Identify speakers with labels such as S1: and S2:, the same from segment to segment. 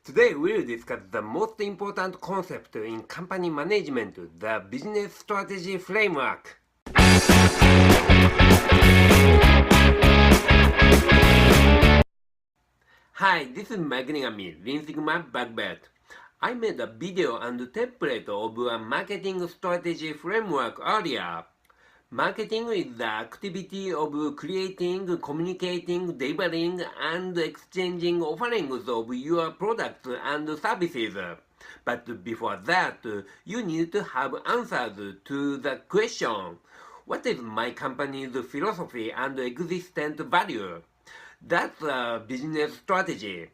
S1: Today we'll discuss the most important concept in company management, the business strategy framework. Hi, this is Magni Lean Sigma Black Belt. I made a video and template of a marketing strategy framework earlier. Marketing is the activity of creating, communicating, delivering, and exchanging offerings of your products and services. But before that, you need to have answers to the question, what is my company's philosophy and existent value? That's a business strategy.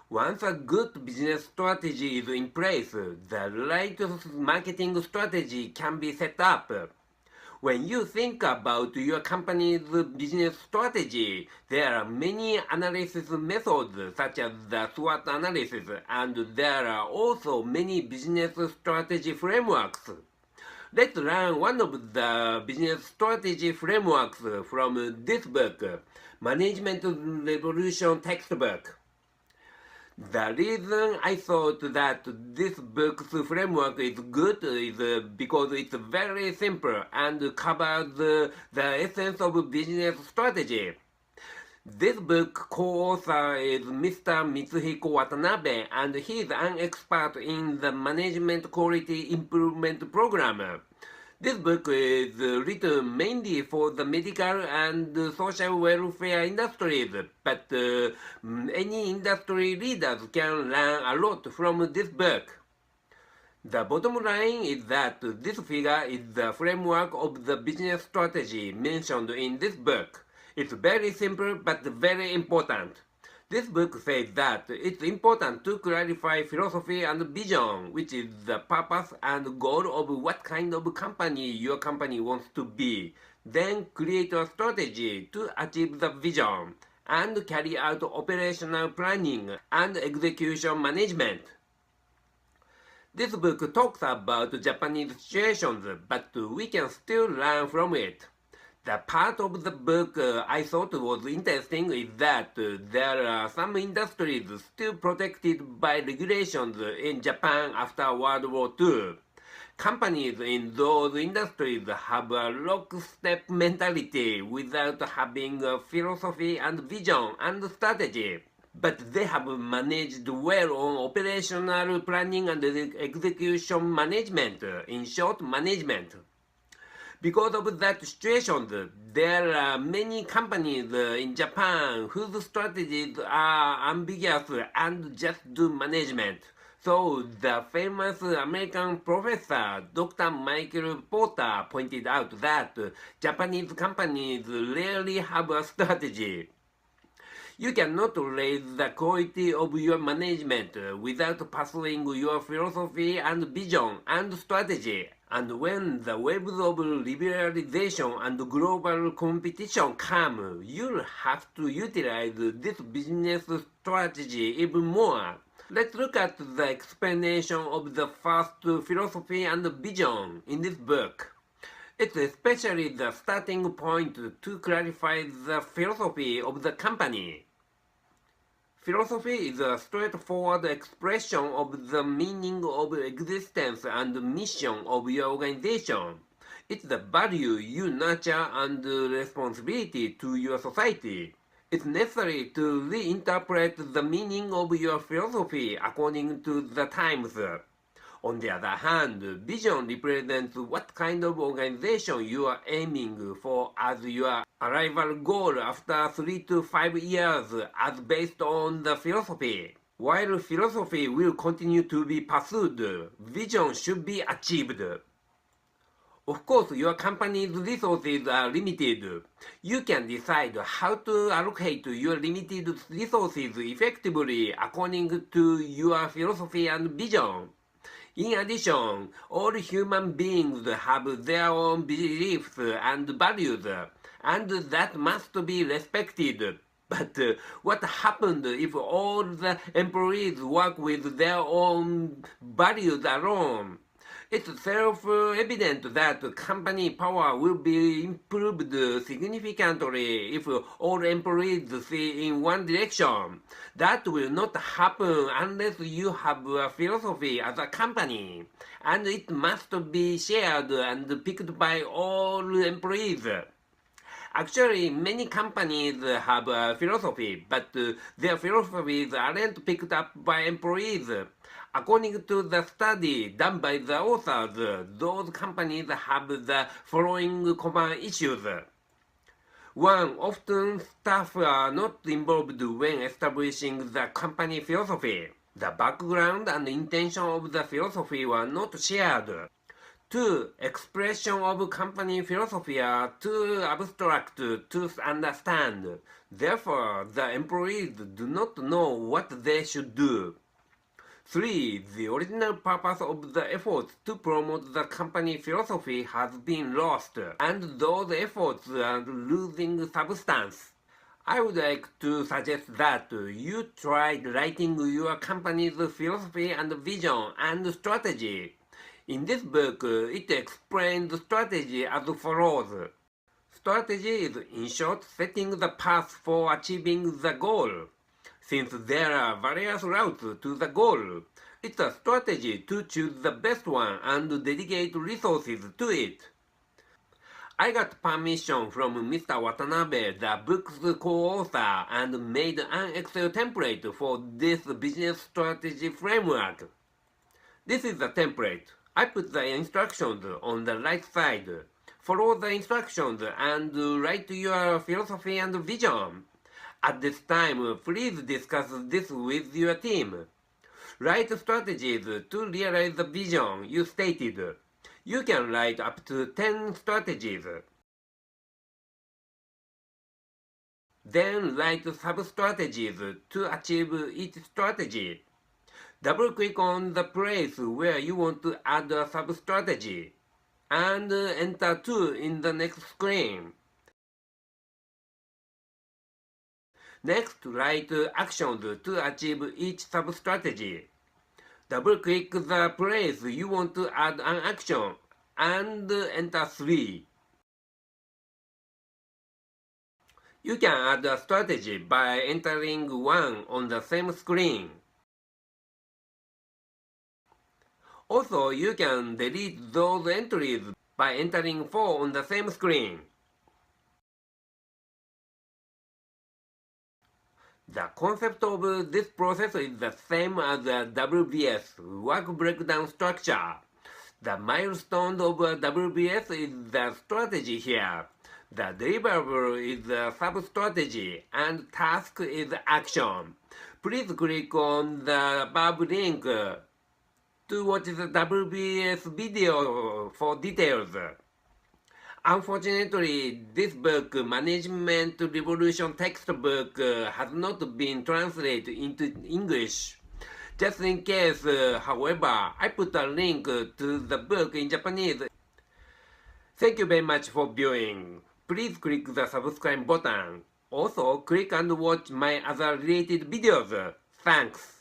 S1: Once a good business strategy is in place, the right marketing strategy can be set up. When you think about your company's business strategy, there are many analysis methods such as the SWOT analysis, and there are also many business strategy frameworks. Let's learn one of the business strategy frameworks from this book, Management Revolution textbook. The reason I thought that this book's framework is good is because it's very simple and covers the essence of business strategy. This book co-author is Mr. Mitsuhiko Watanabe, and he is an expert in the Management Quality Improvement Program. This book is written mainly for the medical and social welfare industries, but any industry leaders can learn a lot from this book. The bottom line is that this figure is the framework of the business strategy mentioned in this book. It's very simple but very important. This book says that it's important to clarify philosophy and vision, which is the purpose and goal of what kind of company your company wants to be. Then create a strategy to achieve the vision and carry out operational planning and execution management. This book talks about Japanese situations, but we can still learn from it. The part of the book I thought was interesting is that there are some industries still protected by regulations in Japan after World War II. Companies in those industries have a lockstep mentality without having a philosophy and vision and strategy. But they have managed well on operational planning and execution management, in short, management. Because of that situation, there are many companies in Japan whose strategies are ambiguous and just do management. So the famous American professor Dr. Michael Porter pointed out that Japanese companies rarely have a strategy. You cannot raise the quality of your management without pursuing your philosophy and vision and strategy. And when the waves of liberalization and global competition come, you'll have to utilize this business strategy even more. Let's look at the explanation of the first philosophy and vision in this book. It's especially the starting point to clarify the philosophy of the company. Philosophy is a straightforward expression of the meaning of existence and mission of your organization. It's the value you nurture and responsibility to your society. It's necessary to reinterpret the meaning of your philosophy according to the times. On the other hand, vision represents what kind of organization you are aiming for as your arrival goal after 3 to 5 years as based on the philosophy. While philosophy will continue to be pursued, vision should be achieved. Of course, your company's resources are limited. You can decide how to allocate your limited resources effectively according to your philosophy and vision. In addition, all human beings have their own beliefs and values, and that must be respected. But what happens if all the employees work with their own values alone? It's self-evident that company power will be improved significantly if all employees see in one direction. That will not happen unless you have a philosophy as a company, and it must be shared and picked by all employees. Actually, many companies have a philosophy, but their philosophies aren't picked up by employees. According to the study done by the authors, those companies have the following common issues. 1. Often staff are not involved when establishing the company philosophy. The background and intention of the philosophy were not shared. 2. Expression of company philosophy are too abstract to understand. Therefore, the employees do not know what they should do. 3. The original purpose of the efforts to promote the company philosophy has been lost, and those efforts are losing substance. I would like to suggest that you try writing your company's philosophy and vision and strategy. In this book, it explains strategy as follows. Strategy is, in short, setting the path for achieving the goal. Since there are various routes to the goal, it's a strategy to choose the best one and dedicate resources to it. I got permission from Mr. Watanabe, the book's co-author, and made an Excel template for this business strategy framework. This is the template. I put the instructions on the right side. Follow the instructions and write your philosophy and vision. At this time, please discuss this with your team. Write strategies to realize the vision you stated. You can write up to 10 strategies. Then write sub-strategies to achieve each strategy. Double-click on the place where you want to add a sub-strategy, and enter 2 in the next screen. Next, write actions to achieve each sub-strategy. Double-click the place you want to add an action, and enter 3. You can add a strategy by entering 1 on the same screen. Also, you can delete those entries by entering 4 on the same screen. The concept of this process is the same as the WBS, work breakdown structure. The milestone of a WBS is the strategy here. The deliverable is the sub-strategy, and task is action. Please click on the above link to watch the WBS video for details. Unfortunately, this book, Management Revolution textbook, has not been translated into English. Just in case, however, I put a link to the book in Japanese. Thank you very much for viewing. Please click the subscribe button. Also, click and watch my other related videos. Thanks.